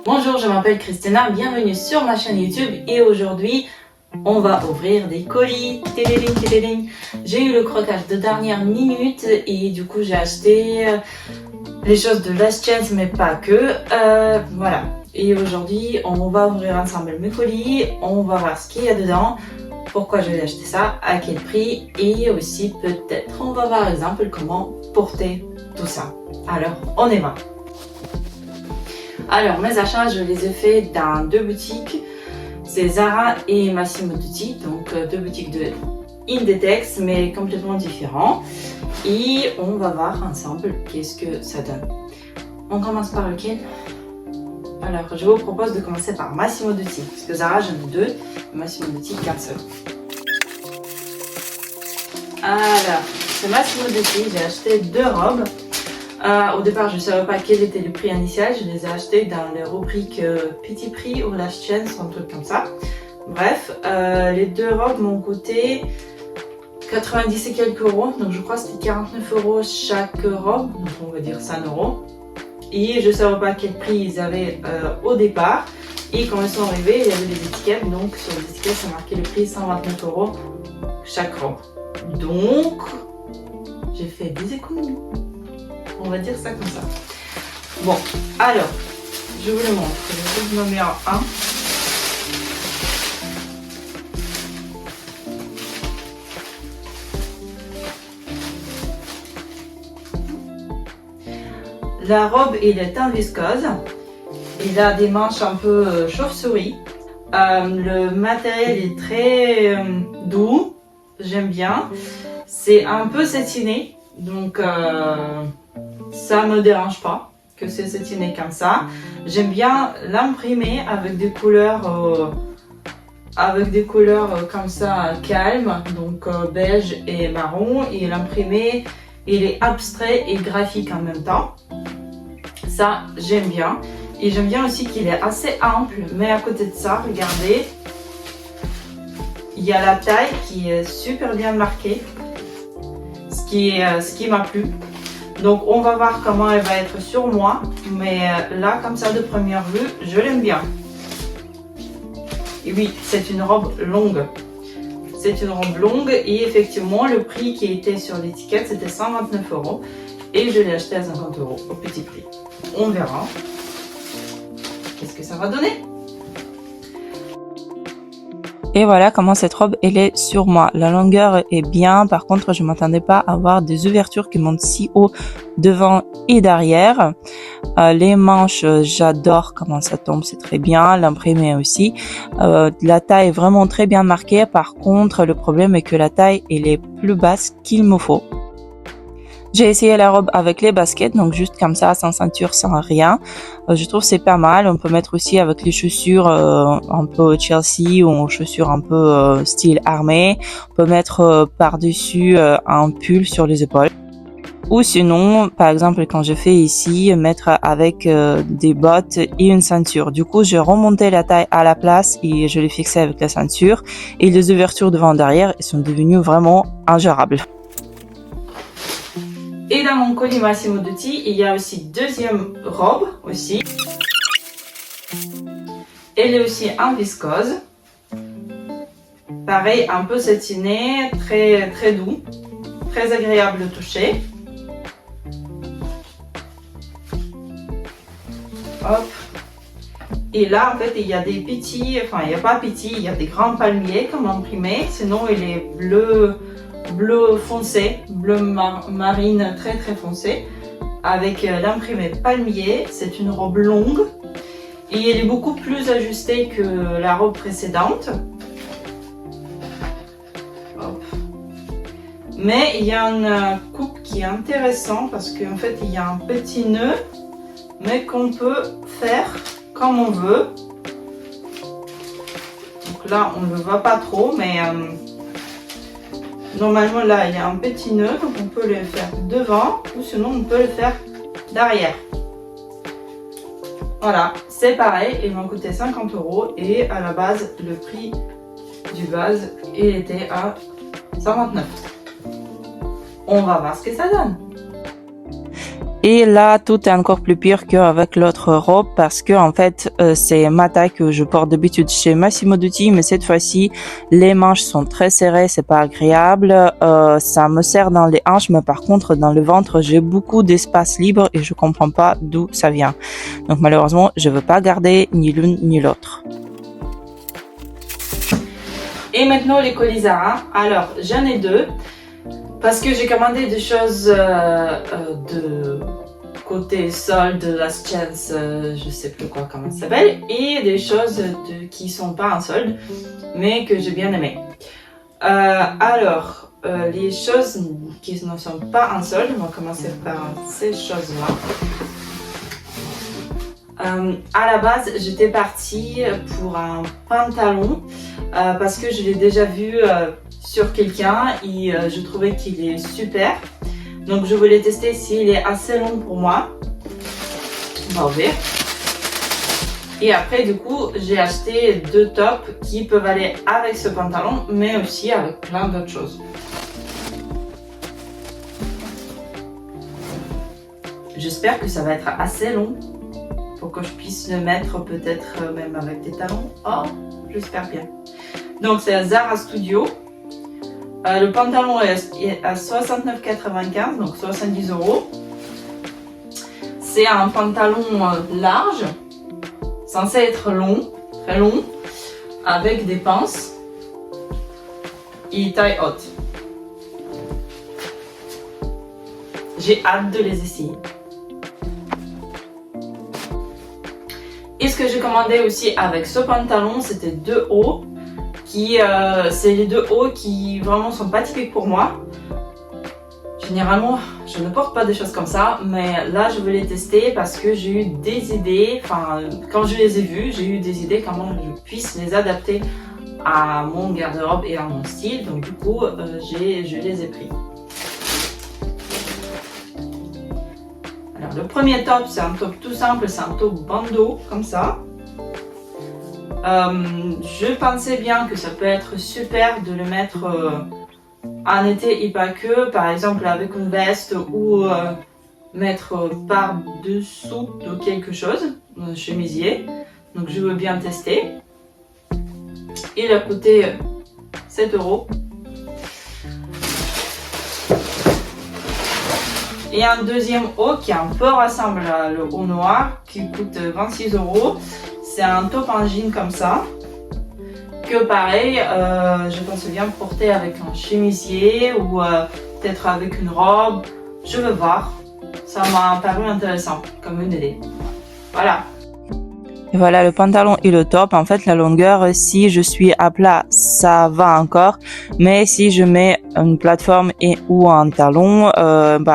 Bonjour, je m'appelle Christina, bienvenue sur ma chaîne YouTube et aujourd'hui on va ouvrir des colis. Téléling, téléling. J'ai eu le croquage de dernière minute et du coup j'ai acheté les choses de Last Chance mais pas que. Voilà. Et aujourd'hui on va ouvrir ensemble mes colis, on va voir ce qu'il y a dedans, pourquoi je vais acheter ça, à quel prix et aussi peut-être on va voir par exemple comment porter tout ça. Alors on y va. Alors mes achats je les ai faits dans deux boutiques, c'est Zara et Massimo Dutti, donc deux boutiques de Inditex mais complètement différents. Et on va voir ensemble qu'est-ce que ça donne. On commence par lequel? Alors je vous propose de commencer par Massimo Dutti, parce que Zara j'en ai deux, Massimo Dutti qu'un seul. Alors c'est Massimo Dutti, j'ai acheté deux robes. Au départ, je ne savais pas quel était le prix initial. Je les ai achetés dans les rubriques Petit Prix ou Last Chance, un truc comme ça. Bref, les deux robes m'ont coûté 90 et quelques euros. Donc je crois que c'était 49 euros chaque robe. Donc on va dire 100 euros. Et je ne savais pas quel prix ils avaient au départ. Et quand ils sont arrivés, il y avait des étiquettes. Donc sur les étiquettes, ça marquait le prix 129 euros chaque robe. Donc, j'ai fait des économies. On va dire ça comme ça. Bon, alors, je vous le montre. Je me mets en 1. La robe, elle est en viscose. Il a des manches un peu chauve-souris. Le matériel est très doux. J'aime bien. C'est un peu satiné. Donc, ça me dérange pas que c'est satiné comme ça. J'aime bien l'imprimer avec des couleurs comme ça calmes, donc beige et marron. Et l'imprimer, il est abstrait et graphique en même temps. Ça, j'aime bien. Et j'aime bien aussi qu'il est assez ample. Mais à côté de ça, regardez, il y a la taille qui est super bien marquée. Ce qui m'a plu. Donc on va voir comment elle va être sur moi, mais là comme ça de première vue, je l'aime bien. Et oui, c'est une robe longue. C'est une robe longue et effectivement le prix qui était sur l'étiquette c'était 129 euros et je l'ai acheté à 50 euros au petit prix. On verra. Qu'est-ce que ça va donner? Et voilà comment cette robe elle est sur moi. La longueur est bien, par contre je m'attendais pas à avoir des ouvertures qui montent si haut devant et derrière. Les manches, j'adore comment ça tombe, c'est très bien. L'imprimé aussi. La taille est vraiment très bien marquée. Par contre le problème est que la taille elle est plus basse qu'il me faut. J'ai essayé la robe avec les baskets, donc juste comme ça, sans ceinture, sans rien. Je trouve c'est pas mal. On peut mettre aussi avec les chaussures un peu Chelsea ou chaussures un peu style armé. On peut mettre par-dessus un pull sur les épaules. Ou sinon, par exemple, quand je fais ici, mettre avec des bottes et une ceinture. Du coup, j'ai remonté la taille à la place et je l'ai fixée avec la ceinture. Et les ouvertures devant et derrière, elles sont devenues vraiment ingérables. Et dans mon colis Massimo Dutti, il y a aussi deuxième robe aussi. Elle est aussi en viscose. Pareil, un peu satiné, très très doux, très agréable de toucher. Hop. Et là, en fait, il y a des petits, enfin, il n'y a pas petits, il y a des grands palmiers comme imprimé. Sinon, il est bleu foncé, bleu marine très très foncé, avec l'imprimé palmier. C'est une robe longue et elle est beaucoup plus ajustée que la robe précédente. Hop. Mais il y a une coupe qui est intéressante parce qu'en fait il y a un petit nœud, mais qu'on peut faire comme on veut. Donc là on ne le voit pas trop, mais normalement là il y a un petit nœud, donc on peut le faire devant ou sinon on peut le faire derrière. Voilà, c'est pareil, il m'a coûté 50 € et à la base le prix du base il était à 129. On va voir ce que ça donne. Et là, tout est encore plus pire qu'avec l'autre robe parce que en fait, c'est ma taille que je porte d'habitude chez Massimo Dutti, mais cette fois-ci, les manches sont très serrées, c'est pas agréable. Ça me serre dans les hanches, mais par contre, dans le ventre, j'ai beaucoup d'espace libre et je comprends pas d'où ça vient. Donc malheureusement, je veux pas garder ni l'une ni l'autre. Et maintenant les colis Zara. Alors j'en ai deux parce que j'ai commandé des choses de côté solde, Last Chance, je sais plus quoi comment ça s'appelle, et des choses qui sont pas en solde mais que j'ai bien aimé. Alors les choses qui ne sont pas en solde, on va commencer par ces choses-là. À la base, j'étais partie pour un pantalon parce que je l'ai déjà vu sur quelqu'un et je trouvais qu'il est super. Donc je voulais tester s'il est assez long pour moi. On va ouvrir. Et après, du coup, j'ai acheté deux tops qui peuvent aller avec ce pantalon, mais aussi avec plein d'autres choses. J'espère que ça va être assez long pour que je puisse le mettre peut-être même avec des talons. Oh, j'espère bien. Donc c'est à Zara Studio. Le pantalon est à 69,95, donc 70 €. C'est un pantalon large, censé être long, très long, avec des pinces et taille haute. J'ai hâte de les essayer. Et ce que j'ai commandé aussi avec ce pantalon, c'était deux hauts. C'est les deux hauts qui vraiment sont pas typiques pour moi. Généralement, je ne porte pas des choses comme ça, mais là je veux les tester parce que j'ai eu des idées. Enfin, quand je les ai vus, j'ai eu des idées comment je puisse les adapter à mon garde-robe et à mon style. Donc du coup, je les ai pris. Alors le premier top, c'est un top tout simple, c'est un top bandeau comme ça. Je pensais bien que ça peut être super de le mettre en été et pas que, par exemple avec une veste ou mettre par-dessous de quelque chose, un chemisier. Donc je veux bien tester. Il a coûté 7 €. Et un deuxième haut qui un peu ressemble à le haut noir qui coûte 26 €. C'est un top en jean comme ça, que pareil, je pense bien porter avec un chemisier ou peut-être avec une robe. Je veux voir, ça m'a paru intéressant comme une idée. Voilà. Et voilà le pantalon et le top. En fait, la longueur, si je suis à plat, ça va encore. Mais si je mets une plateforme ou un talon,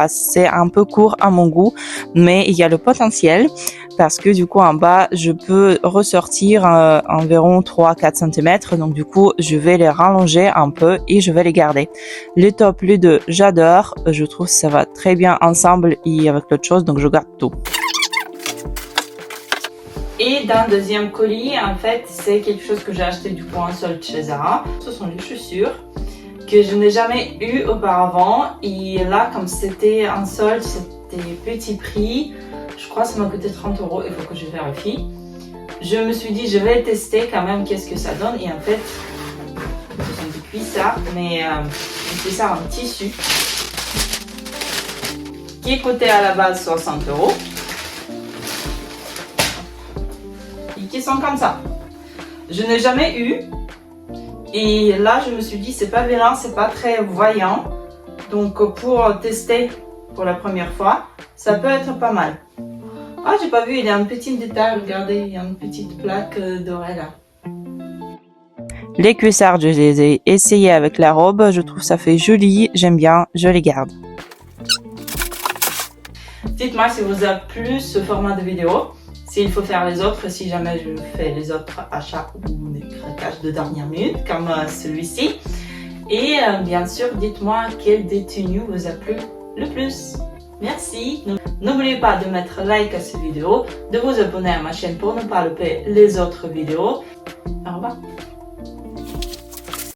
c'est un peu court à mon goût. Mais il y a le potentiel parce que du coup, en bas, je peux ressortir environ 3-4 cm. Donc du coup, je vais les rallonger un peu et je vais les garder. Les tops, les deux, j'adore. Je trouve que ça va très bien ensemble et avec l'autre chose. Donc je garde tout. Et dans le deuxième colis, en fait, c'est quelque chose que j'ai acheté du coup en solde chez Zara. Ce sont les chaussures que je n'ai jamais eu auparavant. Et là, comme c'était en solde, c'était petit prix. Je crois que ça m'a coûté 30 €, il faut que je vérifie. Je me suis dit, je vais tester quand même qu'est-ce que ça donne. Et en fait, ce sont des cuissards, mais des cuissards en tissu qui coûtaient à la base 60 €. Qui sont comme ça. Je n'ai jamais eu et là je me suis dit c'est pas vilain, c'est pas très voyant, donc pour tester pour la première fois ça peut être pas mal. Ah, j'ai pas vu, il y a un petit détail, regardez, il y a une petite plaque dorée là. Les cuissards, je les ai essayés avec la robe, je trouve ça fait joli, j'aime bien, je les garde. Dites-moi si vous a plu ce format de vidéo. S'il faut faire les autres, si jamais je fais les autres achats ou des craquages de dernière minute comme celui-ci. Et bien sûr, dites-moi quelle des tenues vous a plu le plus. Merci. N'oubliez pas de mettre like à cette vidéo, de vous abonner à ma chaîne pour ne pas louper les autres vidéos. Au revoir.